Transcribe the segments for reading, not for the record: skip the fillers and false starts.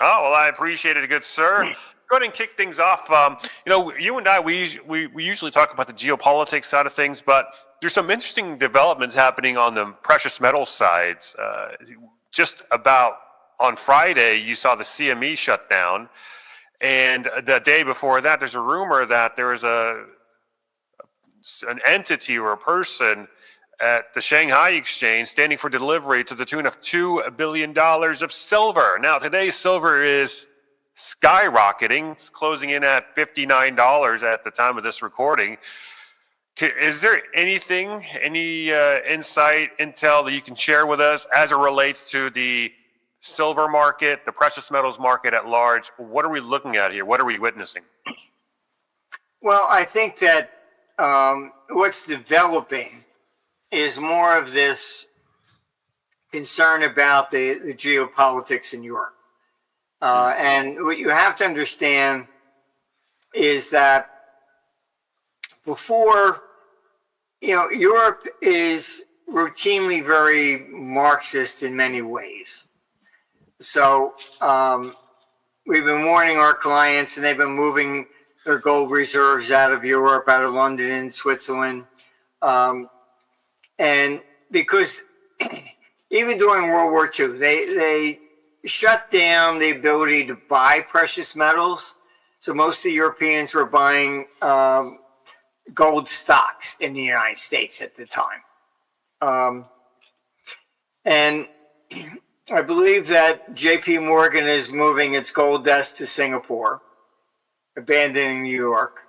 Oh, well, I appreciate it, good sir. Go ahead and kick things off. You and I, we usually talk about the geopolitics side of things, but there's some interesting developments happening on the precious metal sides. Just about on Friday, you saw the CME shut down, and the day before that, there's a rumor that there is an entity or a person at the Shanghai exchange standing for delivery to the tune of $2 billion of silver. Now, today, silver is skyrocketing. It's closing in at $59 at the time of this recording. Is there anything, any insight, intel that you can share with us as it relates to the silver market, the precious metals market at large? What are we looking at here? What are we witnessing? Well, I think that what's developing is more of this concern about the geopolitics in Europe. And what you have to understand is that before, Europe is routinely very Marxist in many ways. So we've been warning our clients, and they've been moving their gold reserves out of Europe, out of London and Switzerland. And because even during World War II, they shut down the ability to buy precious metals. So most of the Europeans were buying gold stocks in the United States at the time. And I believe that JP Morgan is moving its gold desk to Singapore, abandoning New York.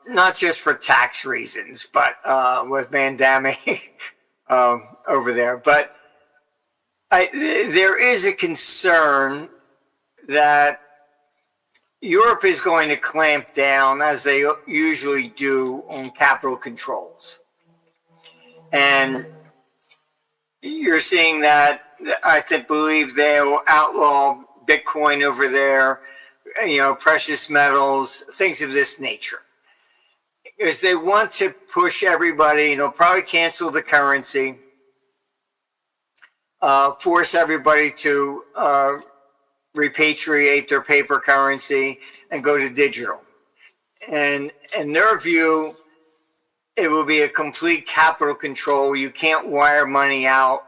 Not just for tax reasons, but with Mandami over there. But there is a concern that Europe is going to clamp down, as they usually do, on capital controls. And you're seeing that, believe they'll outlaw Bitcoin over there, precious metals, things of this nature. Because they want to push everybody, they'll probably cancel the currency, force everybody to repatriate their paper currency and go to digital. And in their view, it will be a complete capital control. You can't wire money out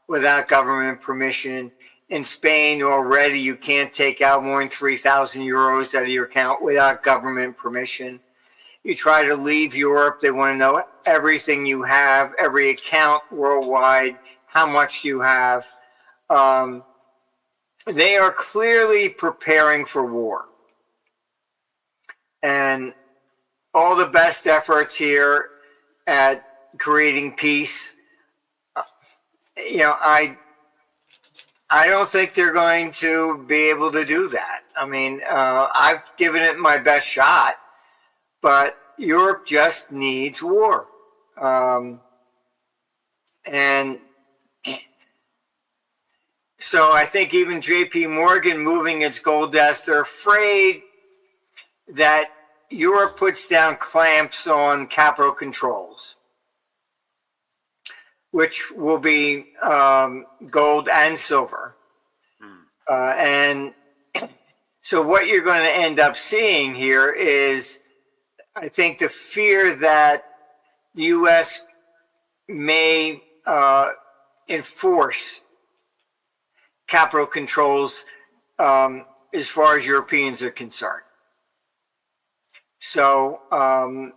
without government permission. In Spain already, you can't take out more than 3,000 euros out of your account without government permission. You try to leave Europe, they want to know everything you have, every account worldwide, how much you have. They are clearly preparing for war. And all the best efforts here at creating peace, I don't think they're going to be able to do that. I mean, I've given it my best shot, but Europe just needs war. And so I think even JP Morgan moving its gold desk, they're afraid that Europe puts down clamps on capital controls, which will be gold and silver. And so what you're going to end up seeing here is, I think, the fear that the U.S. may enforce capital controls as far as Europeans are concerned. So I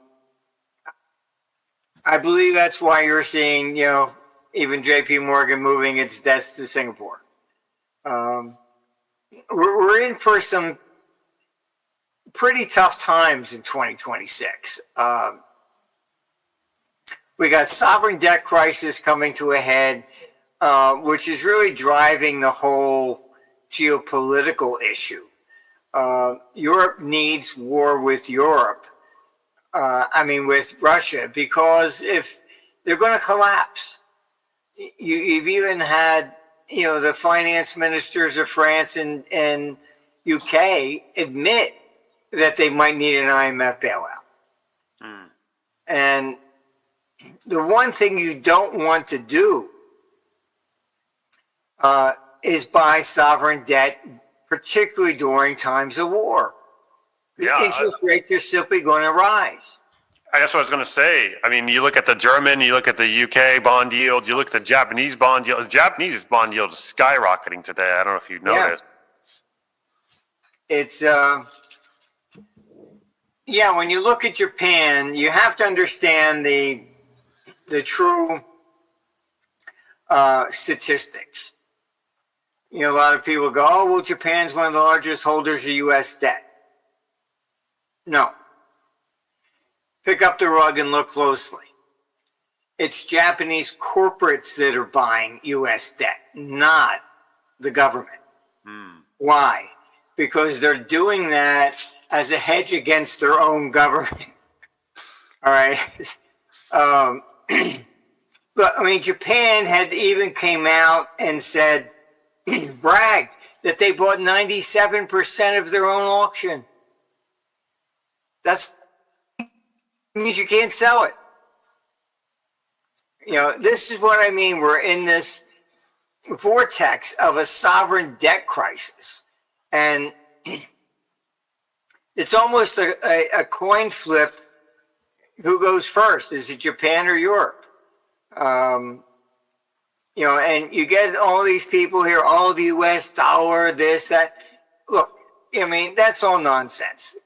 believe that's why you're seeing, even JP Morgan moving its desk to Singapore. We're in for some pretty tough times in 2026. We got sovereign debt crisis coming to a head, which is really driving the whole geopolitical issue. Europe needs war with with Russia, because if they're going to collapse, you've even had, the finance ministers of France and UK admit that they might need an IMF bailout. And the one thing you don't want to do is buy sovereign debt, particularly during times of war. The interest rates are simply going to rise. That's what I was going to say. I mean, you look at the German, you look at the UK bond yield, you look at the Japanese bond yield. The Japanese bond yield is skyrocketing today. I don't know if you noticed. It's, when you look at Japan, you have to understand the true statistics. A lot of people go, oh, well, Japan's one of the largest holders of U.S. debt. No. Pick up the rug and look closely. It's Japanese corporates that are buying U.S. debt, not the government. Why? Because they're doing that as a hedge against their own government. All right. But I mean, Japan had even came out and said, bragged that they bought 97% of their own auction. That means you can't sell it. This is what I mean. We're in this vortex of a sovereign debt crisis. And it's almost a coin flip. Who goes first? Is it Japan or Europe? And you get all these people here, all the US dollar, this, that. Look, I mean, that's all nonsense.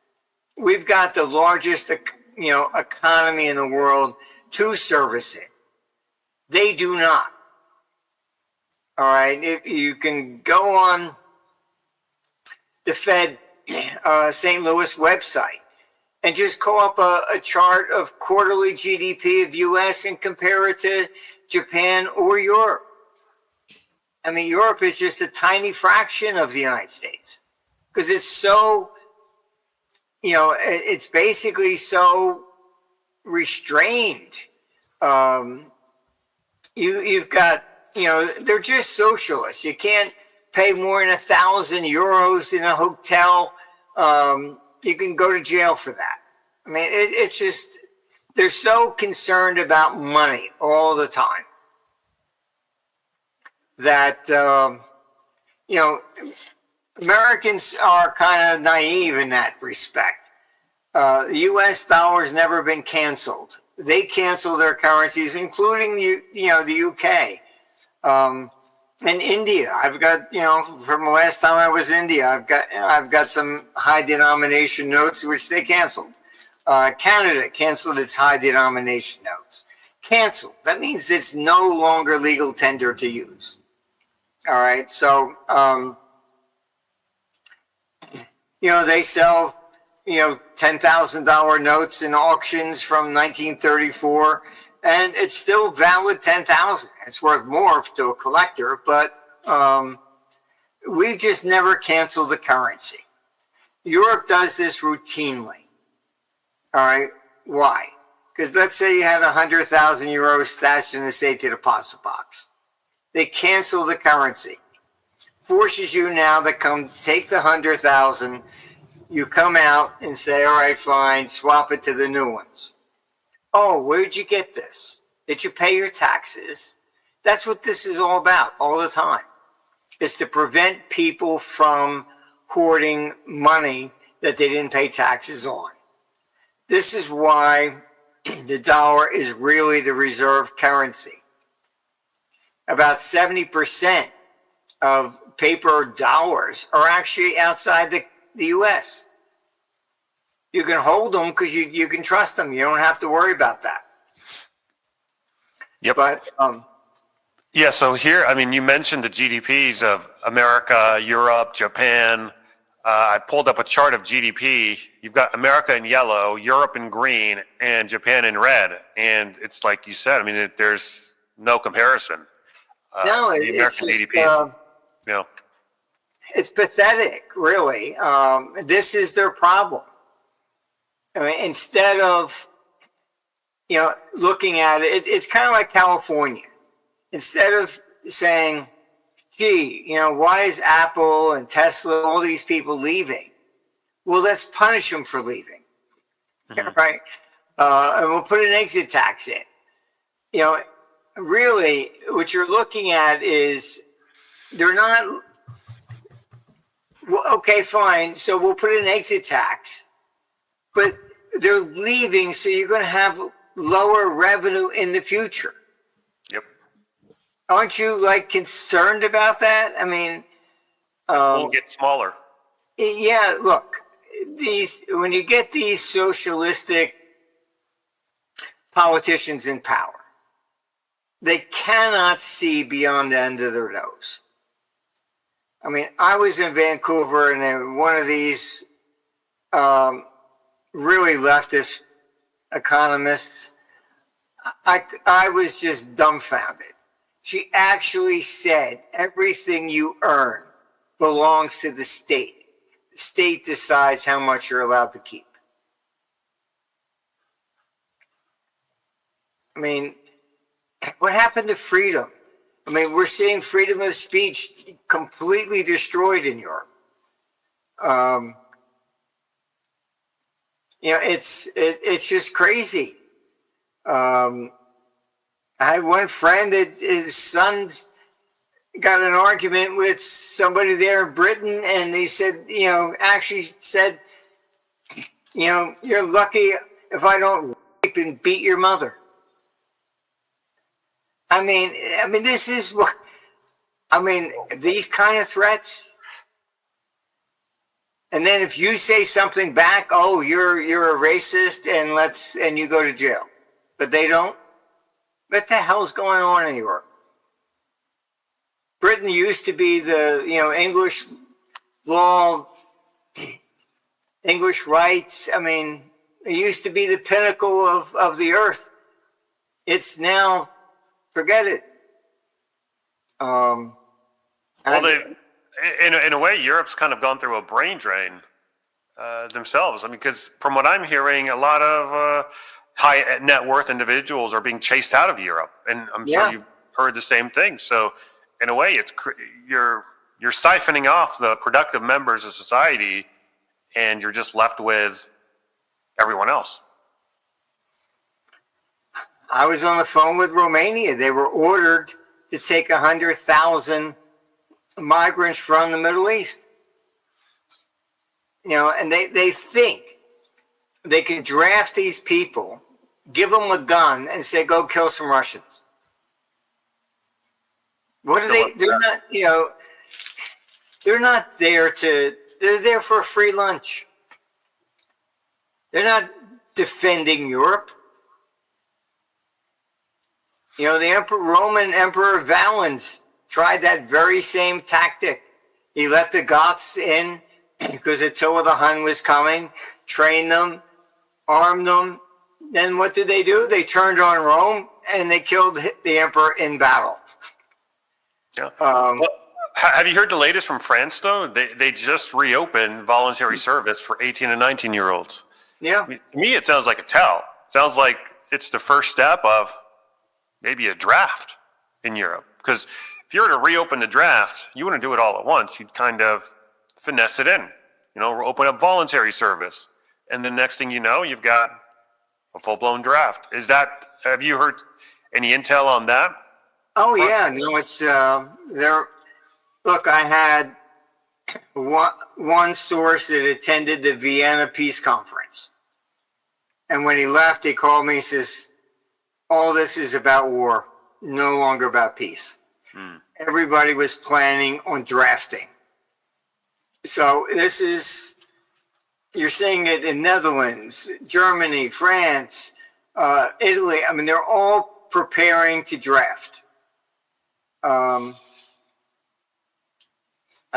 We've got the largest, economy in the world to service it. They do not. All right. You can go on the Fed St. Louis website and just call up a chart of quarterly GDP of US and compare it to Japan or Europe. I mean, Europe is just a tiny fraction of the United States because it's so, it's basically so restrained. You've got, they're just socialists. You can't pay more than 1,000 euros in a hotel. You can go to jail for that. I mean, it's just, they're so concerned about money all the time that, Americans are kind of naive in that respect. The U.S. dollar's never been canceled. They cancel their currencies, including the UK. And India, I've got, from the last time I was in India, I've got some high denomination notes which they canceled. Canada canceled its high denomination notes. Canceled. That means it's no longer legal tender to use. All right. So, they sell, $10,000 notes in auctions from 1934. And it's still valid 10,000. It's worth more to a collector, but we've just never canceled the currency. Europe does this routinely. All right, why? Because let's say you had 100,000 euros stashed in a safety deposit box. They cancel the currency. Forces you now to come take the 100,000. You come out and say, all right, fine, swap it to the new ones. Oh, where'd you get this? Did you pay your taxes? That's what this is all about all the time. It's to prevent people from hoarding money that they didn't pay taxes on. This is why the dollar is really the reserve currency. About 70% of paper dollars are actually outside the U.S. You can hold them because you can trust them. You don't have to worry about that. Yep. But yeah, so here, I mean, you mentioned the GDPs of America, Europe, Japan. I pulled up a chart of GDP. You've got America in yellow, Europe in green, and Japan in red. And it's like you said, I mean, there's no comparison. No, the it's American just, GDP is, it's pathetic, really. This is their problem. I mean, instead of, looking at it, it's kind of like California. Instead of saying, gee, why is Apple and Tesla, all these people leaving? Well, let's punish them for leaving, right? And we'll put an exit tax in. Really, what you're looking at is they're not. Well, okay, fine. So we'll put an exit tax, but they're leaving, so you're going to have lower revenue in the future. Yep. Aren't you like concerned about that? I mean, We'll get smaller. yeah. Look, when you get these socialistic politicians in power, they cannot see beyond the end of their nose. I mean, I was in Vancouver, and one of these really leftist economists, I was just dumbfounded. She actually said everything you earn belongs to the state. The state decides how much you're allowed to keep. I mean, what happened to freedom? I mean, we're seeing freedom of speech completely destroyed in Europe. It's just crazy. I had one friend that his son's got an argument with somebody there in Britain, and they said, actually said, you're lucky if I don't rape and beat your mother. I mean, this is what, these kind of threats. And then if you say something back, oh, you're a racist, and you go to jail. But they don't. What the hell's going on in Europe? Britain used to be the, English law, English rights. I mean, it used to be the pinnacle of the earth. It's now, forget it. Well, in a way, Europe's kind of gone through a brain drain themselves. I mean, because from what I'm hearing, a lot of high net worth individuals are being chased out of Europe, and I'm sure you've heard the same thing. So, in a way, you're siphoning off the productive members of society, and you're just left with everyone else. I was on the phone with Romania. They were ordered to take 100,000 migrants from the Middle East. And they think they can draft these people, give them a gun, and say, go kill some Russians. What are they? They're not, they're not there they're there for a free lunch. They're not defending Europe. The Roman Emperor Valens tried that very same tactic. He let the Goths in because Attila the Hun was coming, trained them, armed them. Then what did they do? They turned on Rome and they killed the emperor in battle. Yeah. Well, have you heard the latest from France, though? They just reopened voluntary service for 18 and 19-year-olds. Yeah. To me, it sounds like a tell. It sounds like it's the first step of maybe a draft in Europe. Because if you were to reopen the draft, you wouldn't do it all at once. You'd kind of finesse it in. Open up voluntary service. And the next thing you know, you've got a full-blown draft. Have you heard any intel on that? Oh, yeah. No, it's there. Look, I had one source that attended the Vienna Peace Conference. And when he left, he called me, he says, all this is about war, no longer about peace. Everybody was planning on drafting. So you're seeing it in Netherlands, Germany, France, Italy. I mean, they're all preparing to draft. I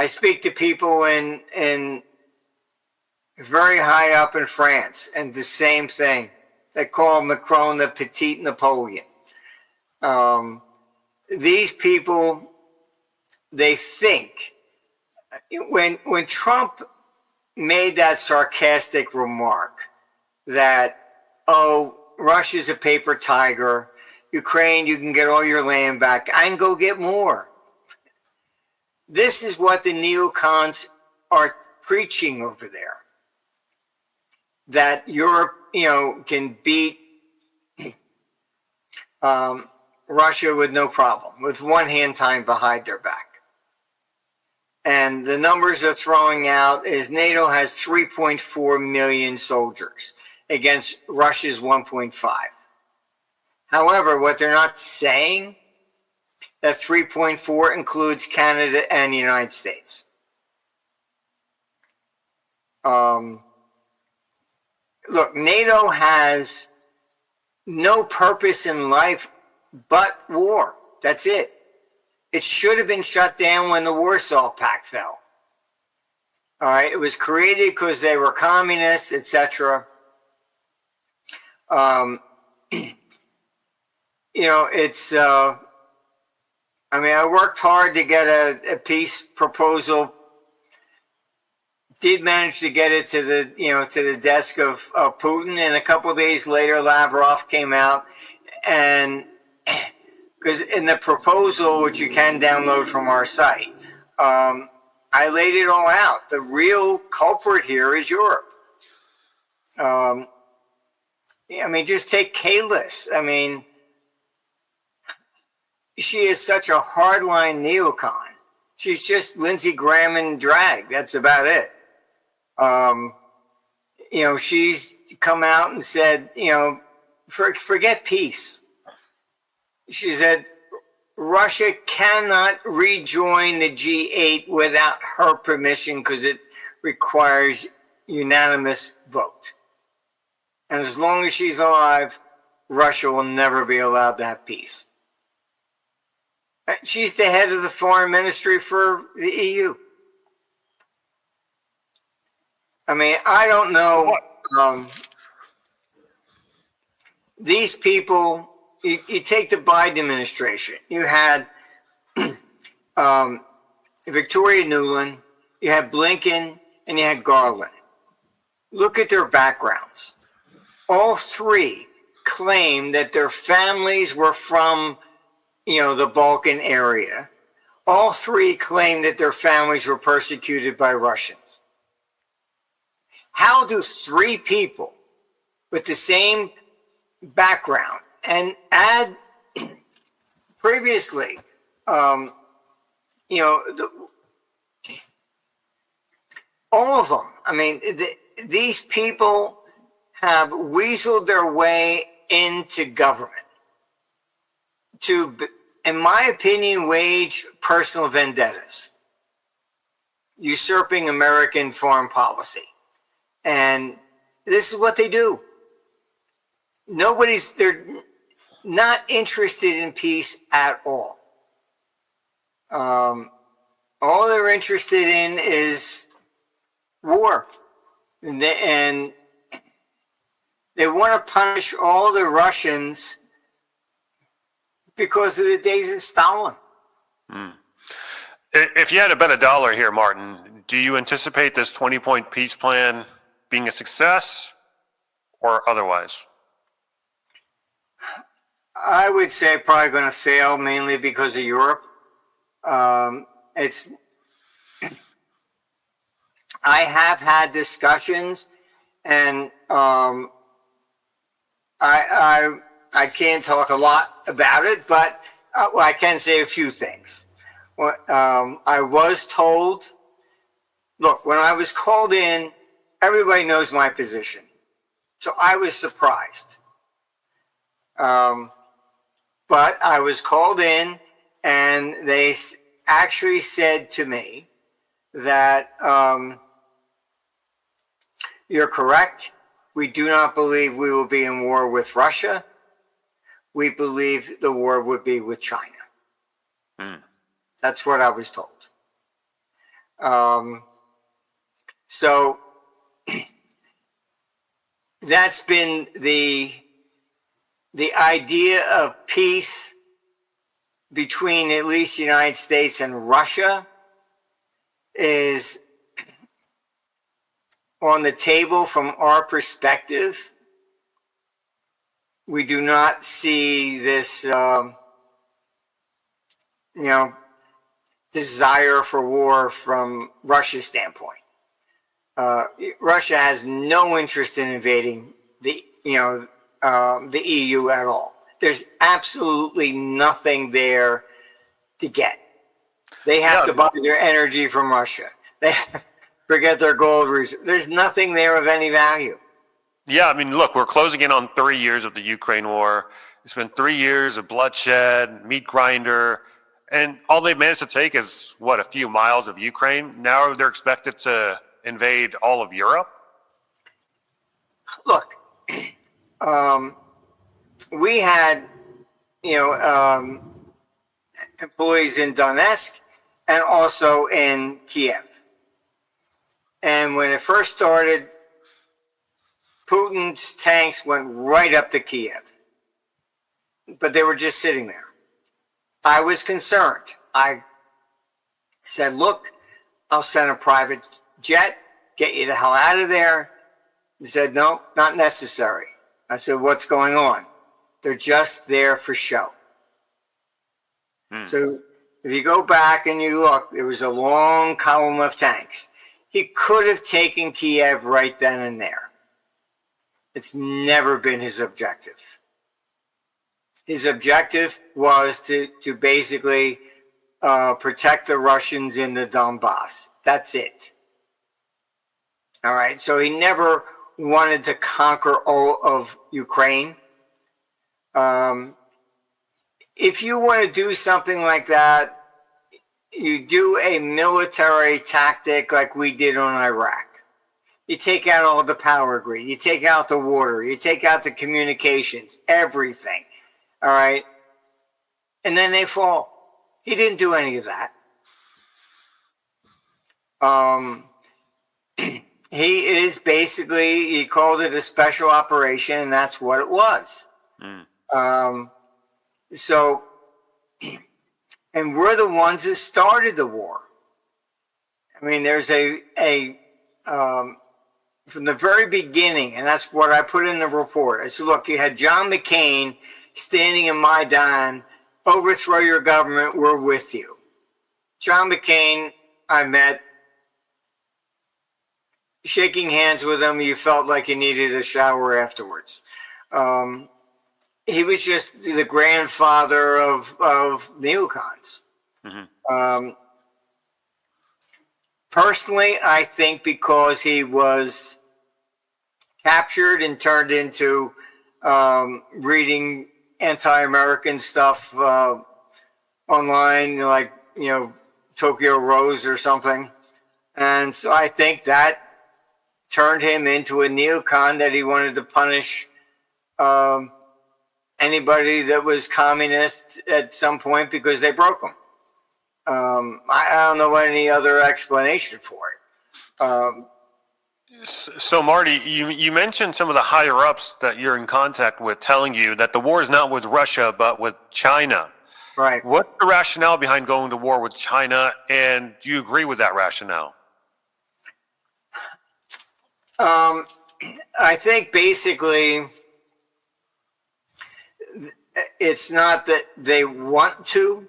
speak to people in very high up in France, and the same thing. They call Macron the petite Napoleon. These people, they think, when Trump made that sarcastic remark that, oh, Russia's a paper tiger, Ukraine, you can get all your land back, I can go get more. This is what the neocons are preaching over there. That Europe, can beat Russia with no problem, with one hand tied behind their back. And the numbers they're throwing out is NATO has 3.4 million soldiers against Russia's 1.5. However, what they're not saying, that 3.4 includes Canada and the United States. Look, NATO has no purpose in life but war. That's it. It should have been shut down when the Warsaw Pact fell. All right, it was created because they were communists, etc. It's. I worked hard to get a peace proposal. Did manage to get it to the desk of Putin, and a couple of days later, Lavrov came out, and because in the proposal, which you can download from our site, I laid it all out. The real culprit here is Europe. Just take Kalis. She is such a hardline neocon. She's just Lindsey Graham in drag. That's about it. She's come out and said, forget peace. She said, Russia cannot rejoin the G8 without her permission because it requires unanimous vote. And as long as she's alive, Russia will never be allowed to have peace. She's the head of the foreign ministry for the EU. I don't know. These people, you take the Biden administration. You had Victoria Nuland, you had Blinken, and you had Garland. Look at their backgrounds. All three claim that their families were from, the Balkan area. All three claim that their families were persecuted by Russians. How do three people with the same background and add previously, all of them. These people have weaseled their way into government to, in my opinion, wage personal vendettas, usurping American foreign policy. And this is what they do. They're not interested in peace at all. All they're interested in is war. And they want to punish all the Russians because of the days of Stalin. If you had to bet $1 here, Martin, do you anticipate this 20-point peace plan being a success or otherwise? I would say probably going to fail, mainly because of Europe. I have had discussions, and I can't talk a lot about it, but I can say a few things. I was told, look, when I was called in, everybody knows my position. So I was surprised. But I was called in, and they actually said to me that you're correct. We do not believe we will be in war with Russia. We believe the war would be with China. That's what I was told. So that's been the idea of peace between at least the United States and Russia is on the table from our perspective. We do not see this, desire for war from Russia's standpoint. Russia has no interest in invading the EU at all. There's absolutely nothing there to get. They have Yeah, to buy their energy from Russia. They forget their gold reserve. There's nothing there of any value. yeah. I mean, look, we're closing in on 3 years of the Ukraine war. It's been 3 years of bloodshed, meat grinder, and all they've managed to take is what, a few miles of Ukraine. Now they're expected to invade all of Europe. Look, we had, you know, employees in Donetsk and also in Kiev. And when it first started, Putin's tanks went right up to Kiev, but they were just sitting there. I was concerned. I said, look, I'll send a private jet, get you the hell out of there. He said, no, not necessary. I said, what's going on? They're just there for show. So if you go back and you look, there was a long column of tanks. He could have taken Kiev right then and there. It's never been his objective. His objective was to basically protect the Russians in the Donbass. That's it. All right. So he never wanted to conquer all of Ukraine. If you want to do something like that, you do a military tactic like we did on Iraq. You take out all the power grid. You take out the water. You take out the communications, everything. All right. And then they fall. He didn't do any of that. He is basically, he called it a special operation, and that's what it was. So, and we're the ones that started the war. I mean, there's from the very beginning, and that's what I put in the report. I said, look, you had John McCain standing in Maidan, overthrow your government, we're with you. John McCain, I met, shaking hands with him, you felt like you needed a shower afterwards. He was just the grandfather of neocons. Personally, I think because he was captured and turned into reading anti-American stuff online, like, Tokyo Rose or something. And so I think that turned him into a neocon that he wanted to punish anybody that was communist at some point because they broke him. I don't know any other explanation for it. So Marty, you mentioned some of the higher ups that you're in contact with telling you that the war is not with Russia but with China. Right. What's the rationale behind going to war with China, and do you agree with that rationale? I think basically it's not that they want to.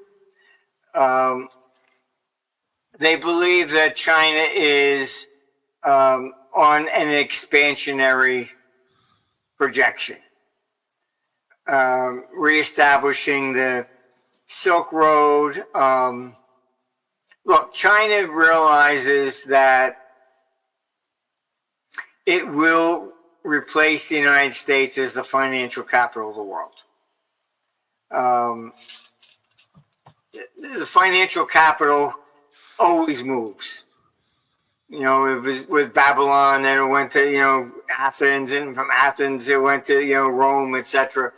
They believe that China is on an expansionary projection, reestablishing the Silk Road. Look, China realizes that it will replace the United States as the financial capital of the world. The financial capital always moves. It was with Babylon, then it went to, Athens, and from Athens it went to, Rome, etc.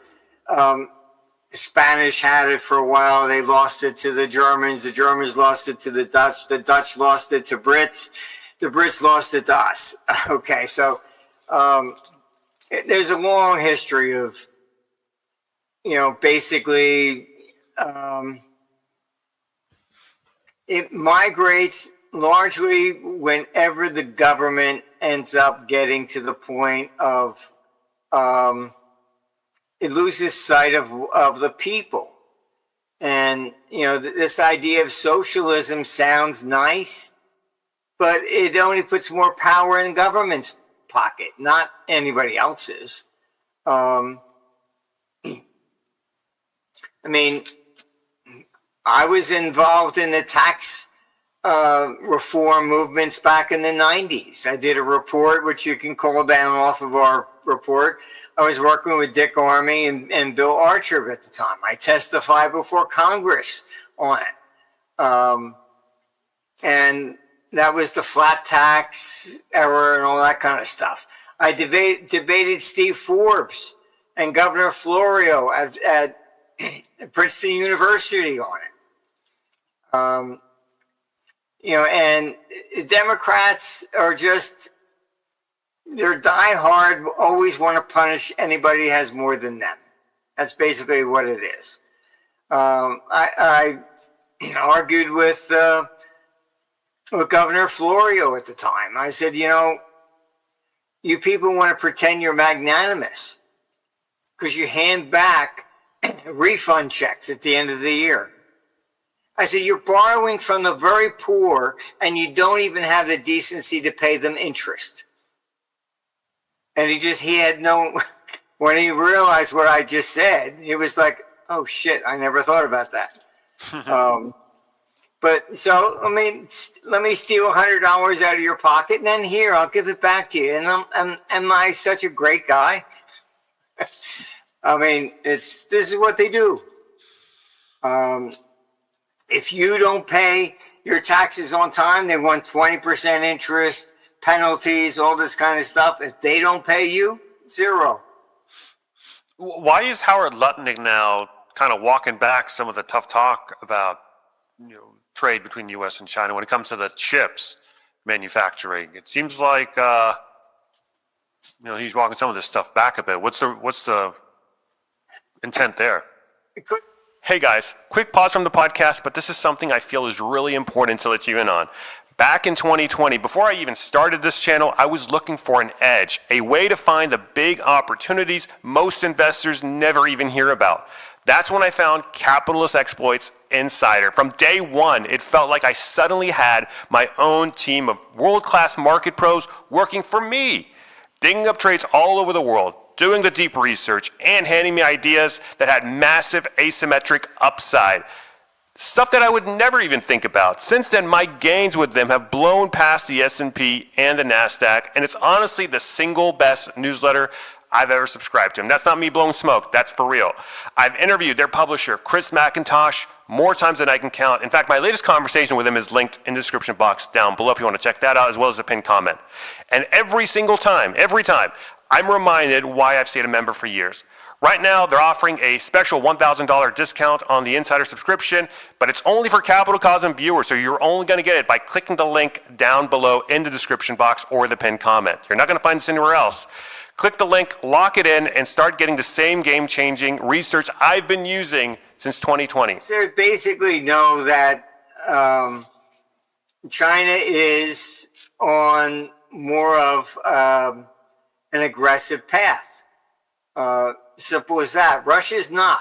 Spanish had it for a while. They lost it to the Germans lost it to the Dutch lost it to Brits, the Brits lost it to us. Okay, so there's a long history of, basically it migrates largely whenever the government ends up getting to the point of it loses sight of the people. And, this idea of socialism sounds nice, but it only puts more power in government's pocket, not anybody else's. I mean, I was involved in the tax reform movements back in the 90s. I did a report, which you can call down off of our report. I was working with Dick Armey and Bill Archer at the time. I testified before Congress on it. And that was the flat tax era and all that kind of stuff. I debated Steve Forbes and Governor Florio at Princeton University on it. And Democrats are just, they're diehard, always want to punish anybody who has more than them. That's basically what it is. I argued with Governor Florio at the time. I said, you people want to pretend you're magnanimous because you hand back refund checks at the end of the year. I said, you're borrowing from the very poor and you don't even have the decency to pay them interest. And he had no, when he realized what I just said, he was like, oh shit, I never thought about that. But so, let me steal $100 out of your pocket and then here, I'll give it back to you. And am I such a great guy? This is what they do. If you don't pay your taxes on time, they want 20% interest, penalties, all this kind of stuff. If they don't pay you, zero. Why is Howard Lutnick now kind of walking back some of the tough talk about trade between the U.S. and China when it comes to the chips manufacturing? It seems like he's walking some of this stuff back a bit. What's the intent there? Hey guys, quick pause from the podcast, but this is something I feel is really important to let you in on. Back in 2020, before I even started this channel, I was looking for an edge, a way to find the big opportunities most investors never even hear about. That's when I found Capitalist Exploits Insider. From day one, it felt like I suddenly had my own team of world-class market pros working for me, digging up trades all over the world, doing the deep research, and handing me ideas that had massive asymmetric upside. Stuff that I would never even think about. Since then, my gains with them have blown past the S&P and the NASDAQ, and it's honestly the single best newsletter I've ever subscribed to. And that's not me blowing smoke, that's for real. I've interviewed their publisher, Chris McIntosh, more times than I can count. In fact, my latest conversation with him is linked in the description box down below if you want to check that out, as well as the pinned comment. And every time, I'm reminded why I've stayed a member for years. Right now, they're offering a special $1,000 discount on the Insider subscription, but it's only for Capital Cause and viewers, so you're only going to get it by clicking the link down below in the description box or the pinned comment. You're not going to find this anywhere else. Click the link, lock it in, and start getting the same game-changing research I've been using since 2020. So basically know that China is on more of an aggressive path. Simple as that. Russia's not.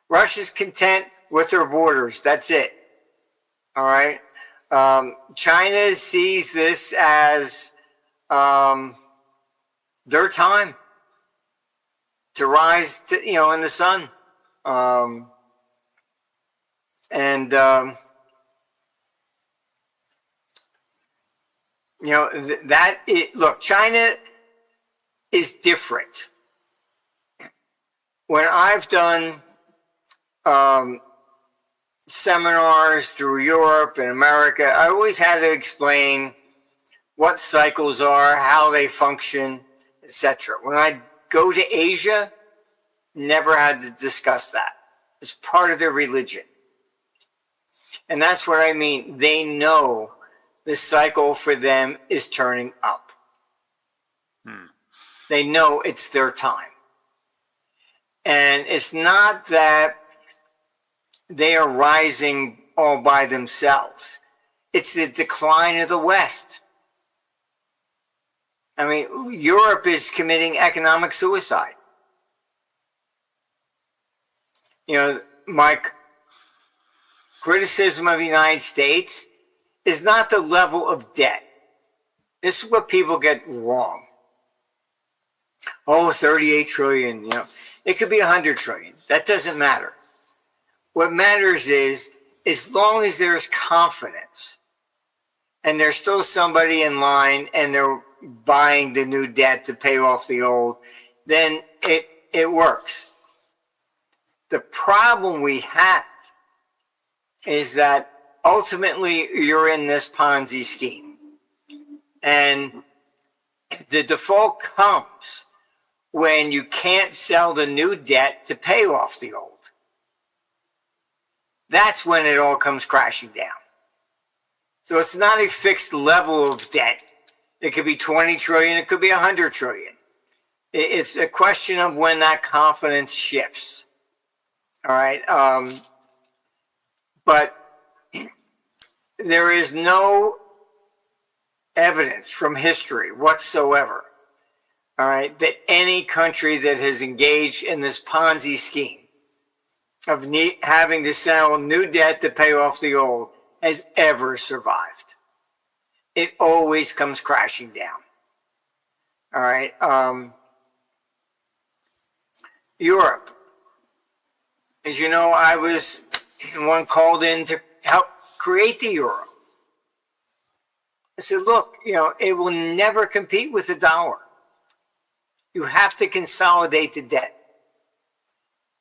Russia's content with their borders. That's it. All right. China sees this as their time to rise to, in the sun. Look, China is different. When I've done seminars through Europe and America, I always had to explain what cycles are, how they function, etc. When I go to Asia, never had to discuss that. It's part of their religion. And that's what I mean. They know the cycle for them is turning up. They know it's their time. And it's not that they are rising all by themselves. It's the decline of the West. Europe is committing economic suicide. My criticism of the United States is not the level of debt. This is what people get wrong. 38 trillion, it could be 100 trillion. That doesn't matter. what matters is, as long as there's confidence and there's still somebody in line and they're buying the new debt to pay off the old, then it works. The problem we have is that ultimately you're in this Ponzi scheme. And the default comes when you can't sell the new debt to pay off the old. That's when it all comes crashing down. So it's not a fixed level of debt. It could be 20 trillion, it could be 100 trillion. It's a question of when that confidence shifts. All right. But there is no evidence from history whatsoever, all right, that any country that has engaged in this Ponzi scheme of having to sell new debt to pay off the old has ever survived. It always comes crashing down. All right. Europe. As you know, I was one called in to help create the euro. I said, look, it will never compete with the dollar. You have to consolidate the debt.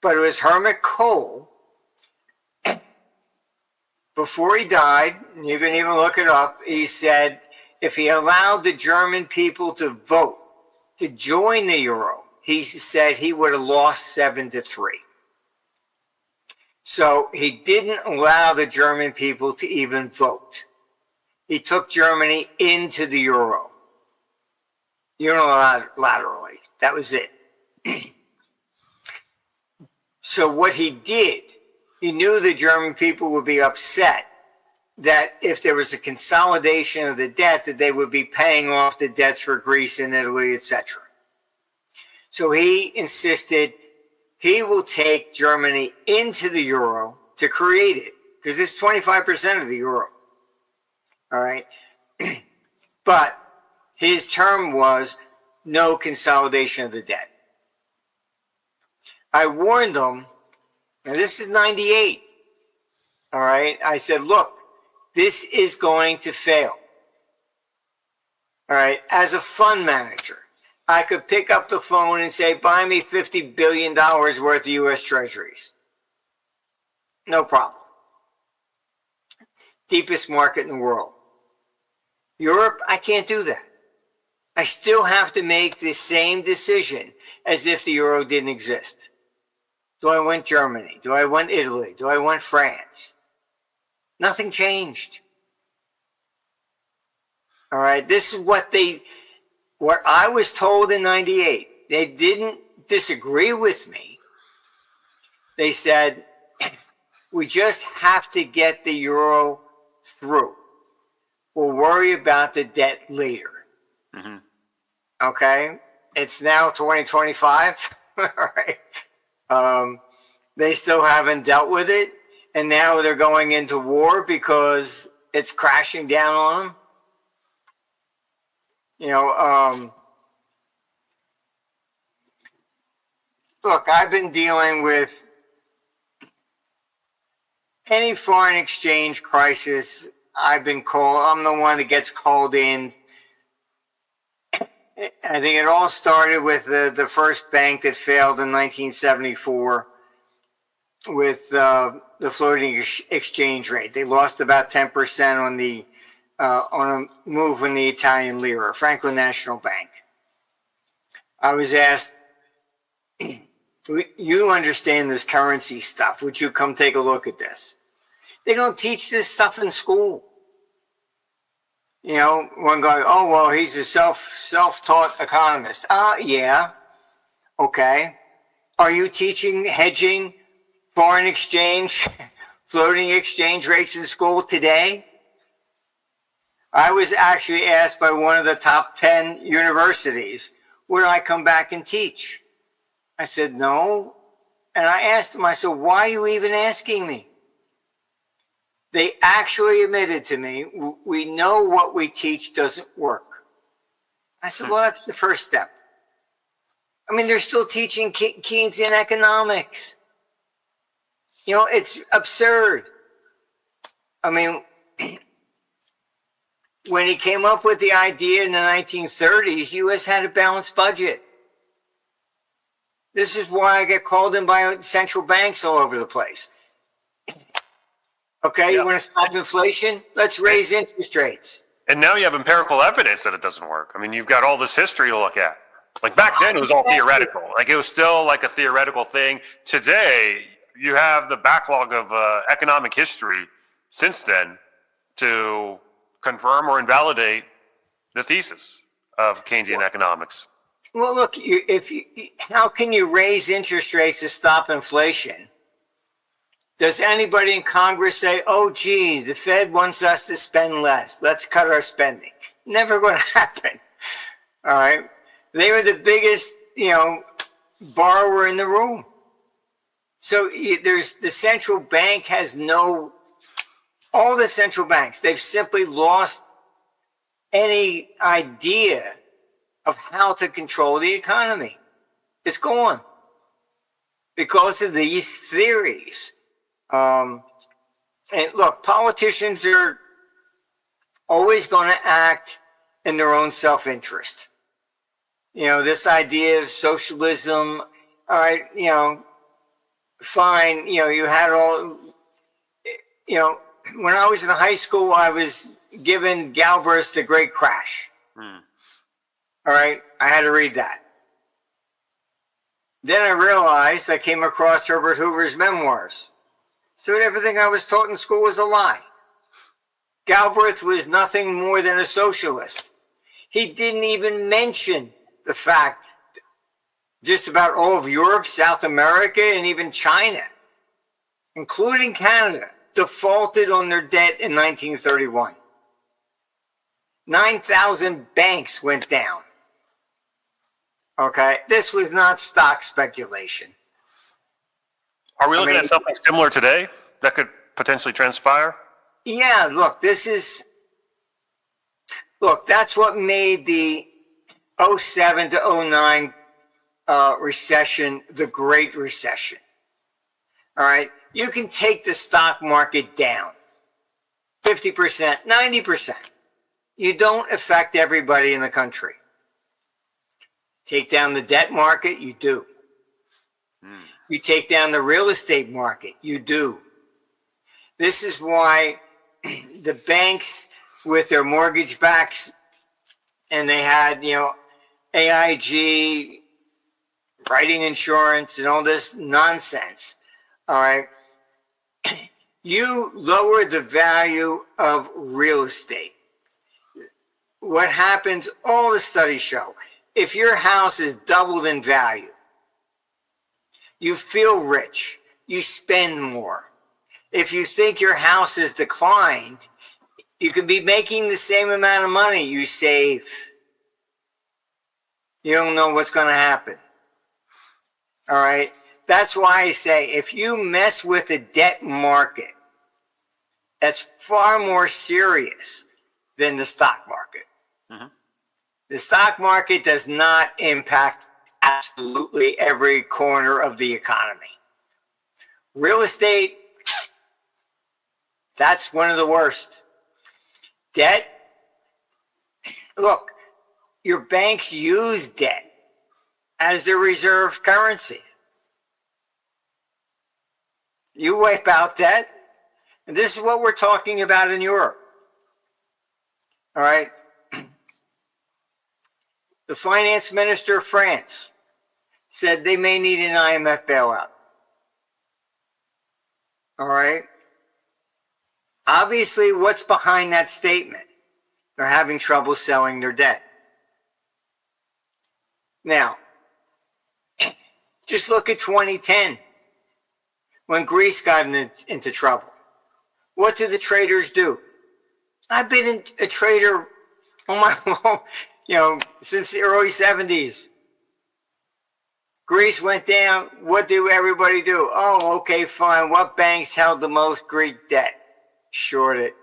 But it was Herman Kohl, before he died, and you can even look it up, he said if he allowed the German people to vote to join the euro, he said he would have lost 7-3. So he didn't allow the German people to even vote. He took Germany into the euro unilaterally. That was it. So what he did, he knew the German people would be upset that if there was a consolidation of the debt, that they would be paying off the debts for Greece and Italy, etc. So he insisted he will take Germany into the euro to create it, because it's 25% of the euro. All right. But his term was no consolidation of the debt. I warned them, and this is 98. All right. I said, look, this is going to fail. All right. As a fund manager, I could pick up the phone and say, buy me $50 billion worth of U.S. treasuries. No problem. Deepest market in the world. Europe, I can't do that. I still have to make the same decision as if the euro didn't exist. Do I want Germany? Do I want Italy? Do I want France? Nothing changed. All right, this is what I was told in 98. They didn't disagree with me. They said, we just have to get the euro through. We'll worry about the debt later. Mm-hmm. Okay? It's now 2025. All right. They still haven't dealt with it. And now they're going into war because it's crashing down on them. Look, I've been dealing with any foreign exchange crisis. I'm the one that gets called in. I think it all started with the first bank that failed in 1974 with the floating exchange rate. They lost about 10% on a move in the Italian lira, Franklin National Bank. I was asked, you understand this currency stuff. Would you come take a look at this? They don't teach this stuff in school. One guy, oh, well, he's a self-taught economist. Yeah. Okay. Are you teaching hedging, foreign exchange, floating exchange rates in school today? I was actually asked by one of the top 10 universities, would I come back and teach? I said, no. And I asked them, I said, why are you even asking me? They actually admitted to me, we know what we teach doesn't work. I said, well, that's the first step. I mean, they're still teaching Keynesian economics. It's absurd. I mean, when he came up with the idea in the 1930s, U.S. had a balanced budget. This is why I get called in by central banks all over the place. Okay, you want to stop inflation? Let's raise interest rates. And now you have empirical evidence that it doesn't work. I mean, you've got all this history to look at. Like back then, it was all theoretical. Like it was still like a theoretical thing. Today, you have the backlog of economic history since then to confirm or invalidate the thesis of Keynesian economics. Well, look, how can you raise interest rates to stop inflation? Does anybody in Congress say, oh, gee, the Fed wants us to spend less. Let's cut our spending? Never going to happen. All right. They were the biggest, borrower in the room. So there's the central bank has all the central banks, they've simply lost any idea of how to control the economy. It's gone because of these theories. And look, politicians are always going to act in their own self-interest. This idea of socialism, all right, fine, you had all, when I was in high school, I was given Galbraith's The Great Crash. All right, I had to read that. Then I realized I came across Herbert Hoover's memoirs. So everything I was taught in school was a lie. Galbraith was nothing more than a socialist. He didn't even mention the fact that just about all of Europe, South America, and even China, including Canada, defaulted on their debt in 1931. 9,000 banks went down. Okay, this was not stock speculation. Are we looking at something similar today that could potentially transpire? Yeah, look, that's what made the 07 to 09 recession the Great Recession. All right, you can take the stock market down 50%, 90%. You don't affect everybody in the country. Take down the debt market, you do. You take down the real estate market, you do. This is why the banks with their mortgage backs, and they had, AIG, writing insurance, and all this nonsense. All right. You lower the value of real estate. What happens, all the studies show, if your house is doubled in value, you feel rich, you spend more. If you think your house has declined, you could be making the same amount of money, you save. You don't know what's going to happen. All right? That's why I say if you mess with the debt market, that's far more serious than the stock market. The stock market does not impact absolutely every corner of the economy. Real estate, that's one of the worst. Debt, look, your banks use debt as their reserve currency. You wipe out debt, and this is what we're talking about in Europe. All right? The finance minister of France said they may need an IMF bailout. All right? Obviously, what's behind that statement? They're having trouble selling their debt. Now, just look at 2010 when Greece got into trouble. What did the traders do? I've been a trader on my own, since the early 70s. Greece went down. What did everybody do? Oh, okay, fine. What banks held the most Greek debt? Short it.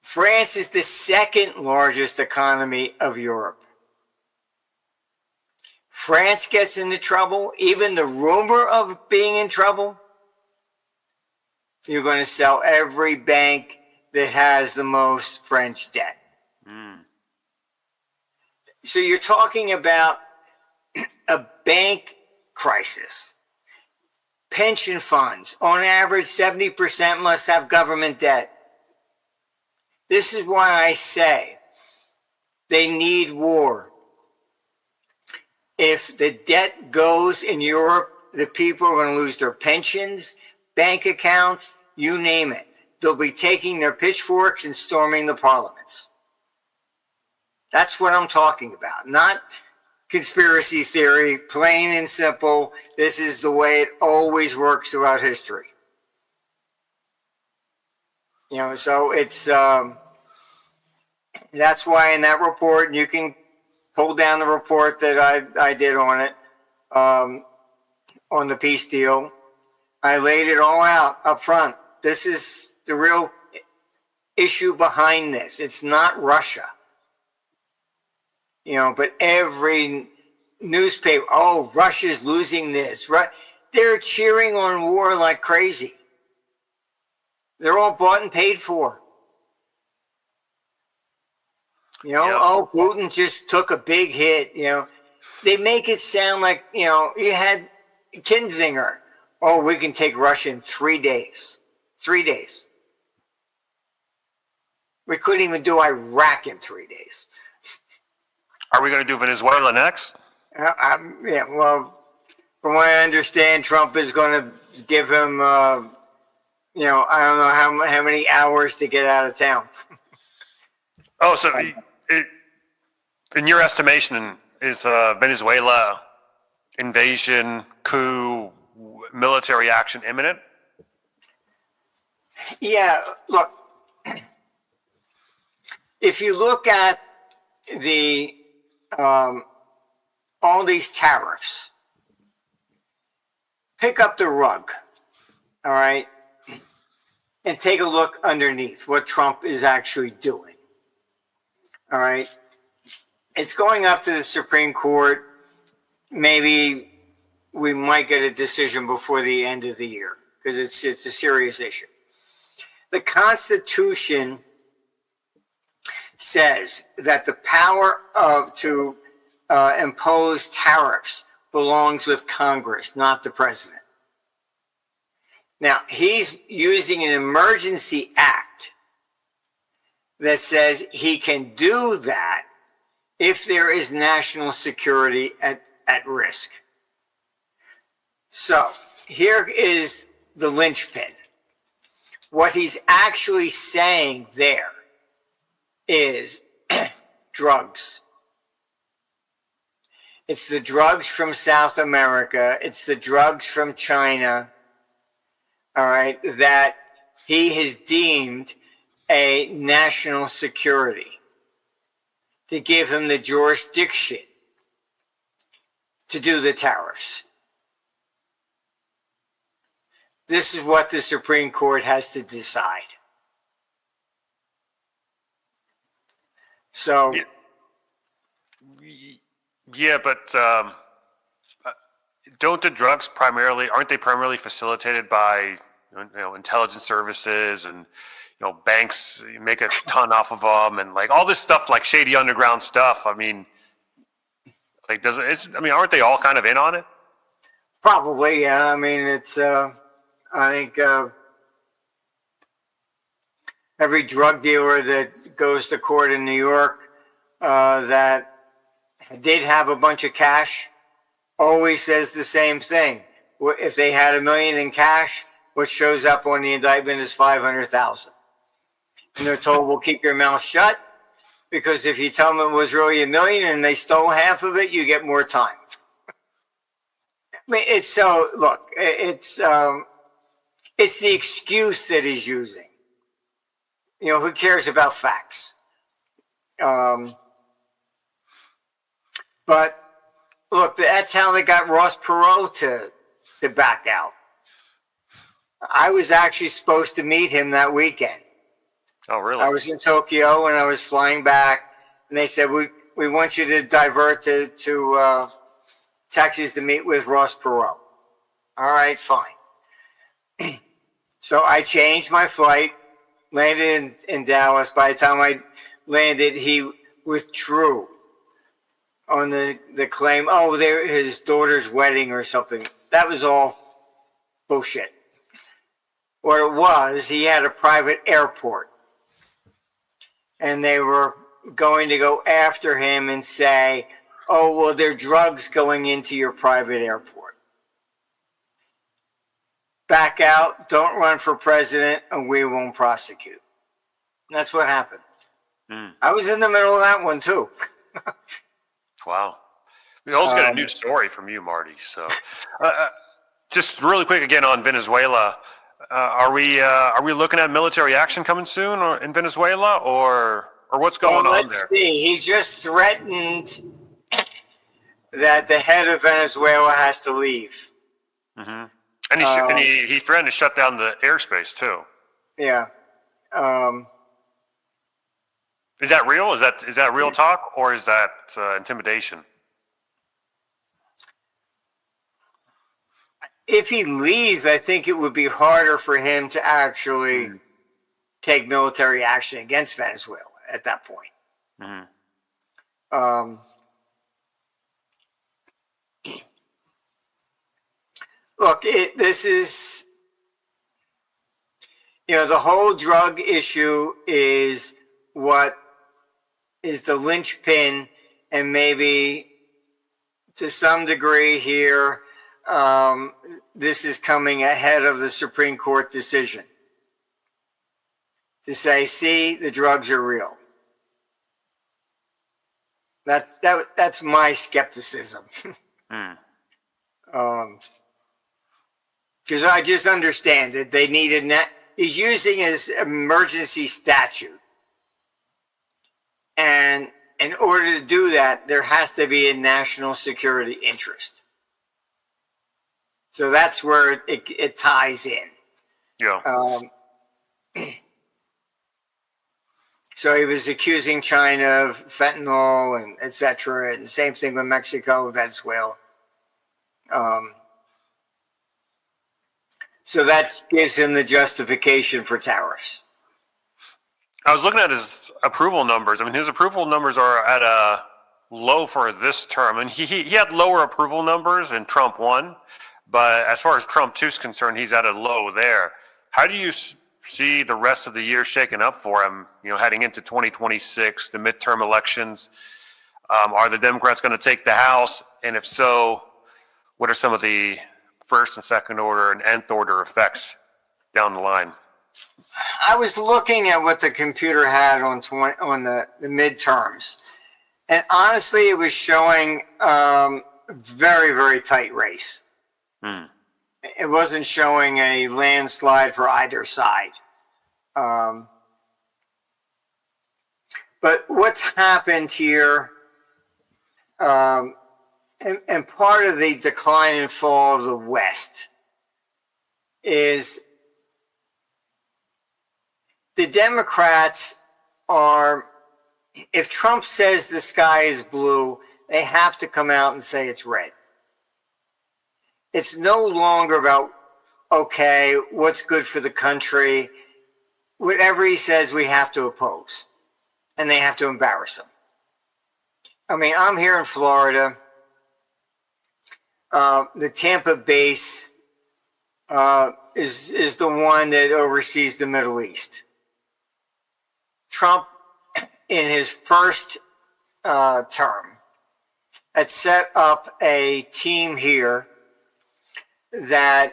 France is the second largest economy of Europe. France gets into trouble, even the rumor of being in trouble, you're going to sell every bank that has the most French debt. So you're talking about a bank crisis. Pension funds, on average, 70% must have government debt. This is why I say they need war. If the debt goes in Europe, the people are going to lose their pensions, bank accounts, you name it. They'll be taking their pitchforks and storming the parliaments. That's what I'm talking about. Not conspiracy theory, plain and simple. This is the way it always works throughout history. So it's that's why in that report, and you can pull down the report that I did on it, on the peace deal. I laid it all out up front. This is the real issue behind this. It's not Russia. But every newspaper, oh, Russia's losing this. They're cheering on war like crazy. They're all bought and paid for. Yep. Oh, Putin just took a big hit. They make it sound like, you had Kinzinger. Oh, we can take Russia in 3 days. 3 days. We couldn't even do Iraq in 3 days. Are we going to do Venezuela next? Well, from what I understand, Trump is going to give him, I don't know how many hours to get out of town. Oh, so in your estimation, is Venezuela invasion, coup, military action imminent? Yeah, look, if you look at the all these tariffs, pick up the rug, all right, and take a look underneath what Trump is actually doing, all right. It's going up to the Supreme Court. Maybe we might get a decision before the end of the year because it's a serious issue. The Constitution says that the power to impose tariffs belongs with Congress, not the president. Now, he's using an emergency act that says he can do that if there is national security at risk. So here is the linchpin. What he's actually saying there is drugs. It's the drugs from South America. It's the drugs from China, all right, that he has deemed a national security to give him the jurisdiction to do the tariffs. This is what the Supreme Court has to decide. So, yeah, but don't the drugs aren't they primarily facilitated by intelligence services and banks make a ton off of them and like all this stuff, like shady underground stuff? I mean, like aren't they all kind of in on it? Probably, yeah. I mean, it's I think every drug dealer that goes to court in New York that did have a bunch of cash always says the same thing. If they had $1 million in cash, what shows up on the indictment is 500,000. And they're told, well, keep your mouth shut, because if you tell them it was really $1 million and they stole half of it, you get more time. I mean, it's the excuse that he's using. Who cares about facts? But look, that's how they got Ross Perot to back out. I was actually supposed to meet him that weekend. Oh, really? I was in Tokyo and I was flying back, and they said, we want you to divert to Texas to meet with Ross Perot. All right, fine. So I changed my flight, landed in Dallas. By the time I landed, he withdrew on the claim, oh, there his daughter's wedding or something. That was all bullshit. What it was, he had a private airport. And they were going to go after him and say, oh, well, there are drugs going into your private airport. Back out, don't run for president, and we won't prosecute. And that's what happened. I was in the middle of that one, too. Wow. We always get a new story from you, Marty. So just really quick again on Venezuela. Are we looking at military action coming soon in Venezuela, or what's going on there? Let's see. He just threatened that the head of Venezuela has to leave. Mm-hmm. And he threatened to shut down the airspace too. Yeah. Is that real? Is that real talk, or is that intimidation? If he leaves, I think it would be harder for him to actually take military action against Venezuela at that point. Mm-hmm. Look, this is, the whole drug issue is what is the linchpin, and maybe to some degree here, this is coming ahead of the Supreme Court decision to say, see, the drugs are real. That's my skepticism. Because I just understand that they needed that. He's using his emergency statute. And in order to do that, there has to be a national security interest. So that's where it ties in. Yeah. So he was accusing China of fentanyl and et cetera, and same thing with Mexico and Venezuela. So that gives him the justification for tariffs. I was looking at his approval numbers. I mean, his approval numbers are at a low for this term. And he had lower approval numbers in Trump 1, but as far as Trump 2 is concerned, he's at a low there. How do you see the rest of the year shaking up for him, heading into 2026, the midterm elections? Are the Democrats going to take the House? And if so, what are some of the first and second order and nth order effects down the line? I was looking at what the computer had on the midterms, and honestly, it was showing very, very tight race. It wasn't showing a landslide for either side. But what's happened here, and part of the decline and fall of the West, is the Democrats are, if Trump says the sky is blue, they have to come out and say it's red. It's no longer about, okay, what's good for the country. Whatever he says, we have to oppose. And they have to embarrass him. I mean, I'm here in Florida. The Tampa base is the one that oversees the Middle East. Trump, in his first term, had set up a team here that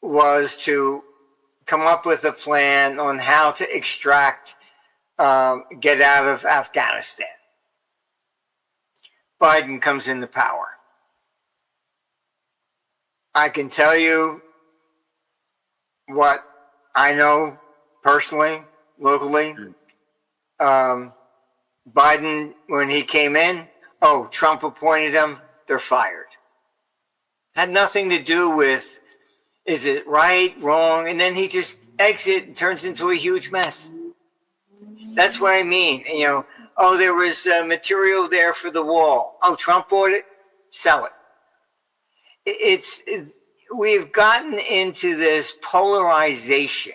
was to come up with a plan on how to extract, get out of Afghanistan. Biden comes into power. I can tell you what I know personally, locally. Biden, when he came in, Trump appointed him, they're fired. Had nothing to do with, is it right, wrong, and then he just exits and turns into a huge mess. That's what I mean. There was material there for the wall. Trump bought it, sell it. we've gotten into this polarization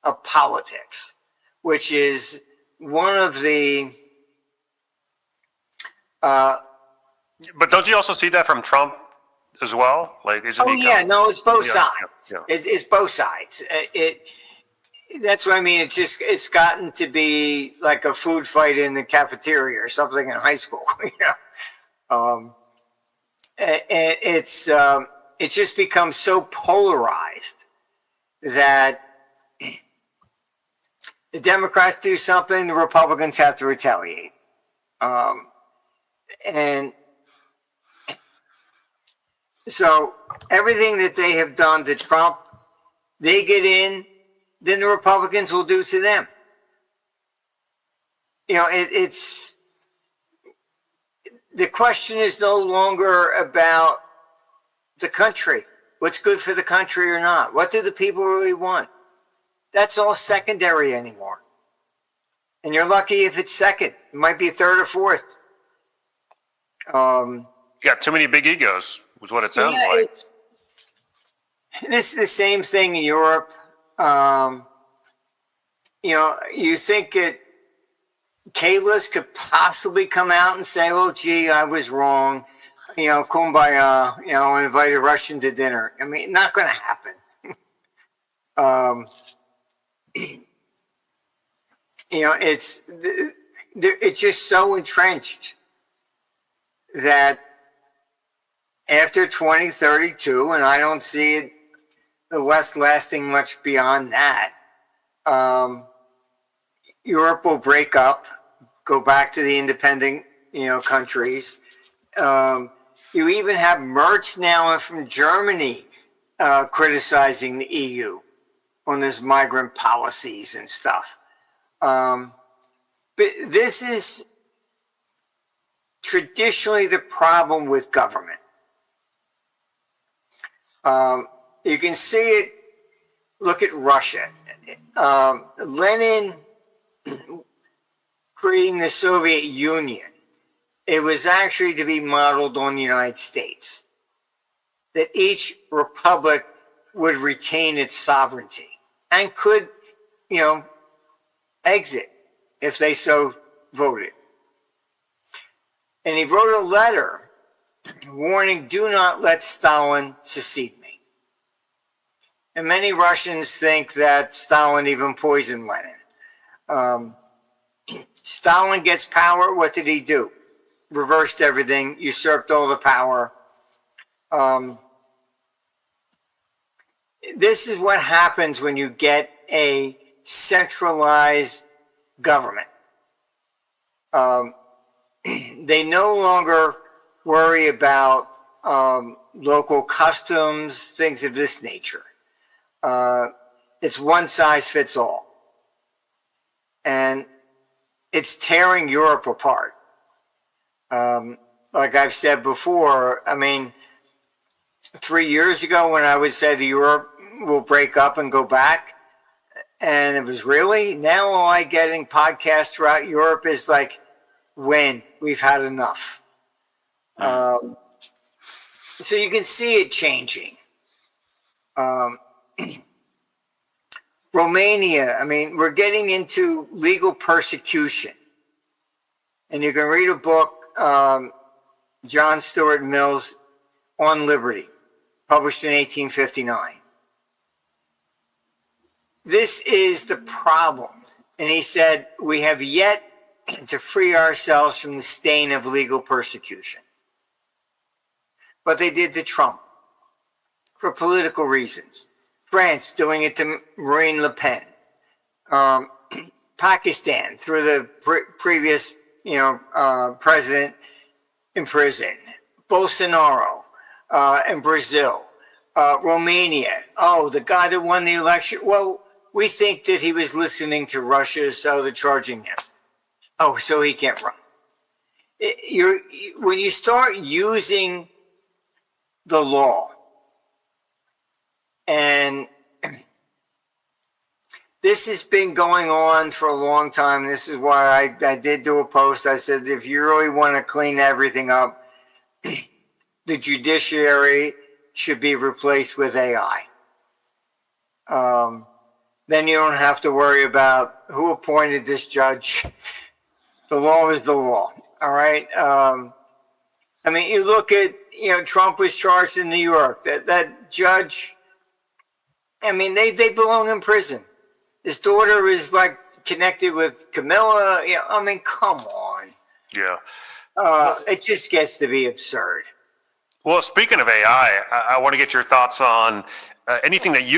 of politics, which is one of the But don't you also see that from Trump as well? Like, isn't oh he? yeah, no, it's both Yeah, sides. yeah. It's both sides. That's what I mean. It's gotten to be like a food fight in the cafeteria or something in high school. And it's just become so polarized that the Democrats do something, the Republicans have to retaliate. And so everything that they have done to Trump, they get in, then the Republicans will do to them. It's the question is no longer about the country, what's good for the country or not. What do the people really want? That's all secondary anymore. And you're lucky if it's second. It might be third or fourth. Got too many big egos, was what it sounds like. This is the same thing in Europe. You think that Kayla's could possibly come out and say, oh, gee, I was wrong. Kumbaya, invite a Russian to dinner. I mean, not going to happen. It's just so entrenched that after 2032, and I don't see the West lasting much beyond that, Europe will break up, go back to the independent, countries. You even have Merz now from Germany criticizing the EU on this migrant policies and stuff. But this is traditionally the problem with government. You can see it. Look at Russia. Lenin creating the Soviet Union. It was actually to be modeled on the United States, that each republic would retain its sovereignty and could, exit if they so voted. And he wrote a letter warning, do not let Stalin succeed me. And many Russians think that Stalin even poisoned Lenin. Stalin gets power. What did he do? Reversed everything, usurped all the power. This is what happens when you get a centralized government. They no longer worry about local customs, things of this nature. It's one size fits all. And it's tearing Europe apart. Like I've said before, 3 years ago when I would say that Europe will break up and go back, and it was really, now all I get in podcasts throughout Europe is like, when we've had enough. So you can see it changing. Romania, we're getting into legal persecution. And you can read a book, John Stuart Mill's On Liberty, published in 1859. This is the problem. And he said, we have yet to free ourselves from the stain of legal persecution. But they did to Trump for political reasons. France doing it to Marine Le Pen. Pakistan through the previous president in prison. Bolsonaro in Brazil. Romania. Oh, the guy that won the election. Well, we think that he was listening to Russia, so they're charging him. Oh, so he can't run. When you start using the law, and this has been going on for a long time. This is why I did do a post. I said, if you really want to clean everything up, the judiciary should be replaced with AI. Then you don't have to worry about who appointed this judge. The law is the law. All right. I mean, you look at, Trump was charged in New York. That judge, I mean, they belong in prison. His daughter is like connected with Camilla. I mean, come on. Yeah. It just gets to be absurd. Well, speaking of AI, I want to get your thoughts on anything that you